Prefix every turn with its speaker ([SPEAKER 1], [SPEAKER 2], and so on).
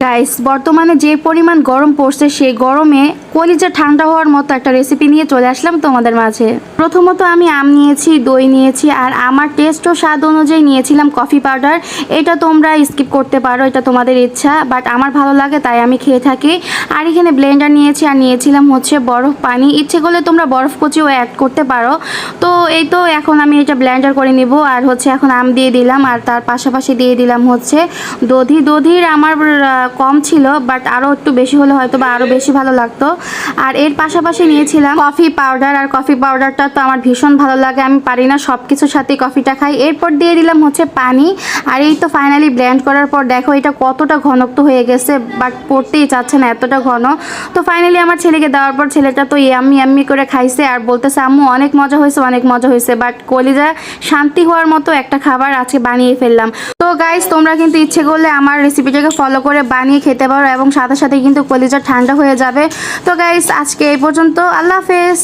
[SPEAKER 1] Guys, বর্তমানে যে পরিমাণ গরম পড়ছে সেই গরমে কলিজা ঠান্ডা হওয়ার মতো একটা রেসিপি নিয়ে চলে আসলাম তোমাদের মাঝে। প্রথমত আমি আম নিয়েছি, দই নিয়েছি, আর আমার টেস্ট ও স্বাদ অনুযায়ী নিয়েছিলাম কফি পাউডার। এটা তোমরা স্কিপ করতে পারো, এটা তোমাদের ইচ্ছা, বাট আমার ভালো লাগে তাই আমি খেয়ে থাকি। আর এখানে ব্লেন্ডার নিয়েছি, আর নিয়েছিলাম হচ্ছে বরফ পানি। ইচ্ছে করলে তোমরা বরফ কুচিও অ্যাড করতে পারো। তো এই তো এখন আমি এটা ব্লেন্ডার করে নিব। আর হচ্ছে এখন আম দিয়ে দিলাম, আর তার পাশাপাশি দিয়ে দিলাম হচ্ছে দধির আমার কম ছিল, বাট আরও একটু বেশি হলে হয়তো বা আরও বেশি ভালো লাগতো। আর এর পাশাপাশি নিয়েছিলাম কফি পাউডার, আর কফি পাউডারটা তো আমার ভীষণ ভালো লাগে, আমি পারি না সব কিছুর সাথে কফিটা খাই। এরপর দিয়ে দিলাম হচ্ছে পানি। আর এই তো ফাইনালি ব্লেন্ড করার পর দেখো এটা কতটা ঘনত্ব হয়ে গেছে, বাট পড়তেই চাচ্ছে না, এতটা ঘন। তো ফাইনালি আমার ছেলেকে দেওয়ার পর ছেলেটা তো ইয়াম্মি ইয়াম্মি করে খাইছে আর বলতেছে আম্মু অনেক মজা হয়েছে, অনেক মজা হয়েছে। বাট কলিজা শান্তি হওয়ার মতো একটা খাবার আজকে বানিয়ে ফেললাম। তো গাইস, তোমরা কিন্তু ইচ্ছে করলে আমার রেসিপিটাকে ফলো করে বানিয়ে খেতে পারো এবং সাথে সাথে কিন্তু কলিজা ঠান্ডা হয়ে যাবে। তো গাইস, আজকে এই পর্যন্ত। আল্লাহ হাফেজ।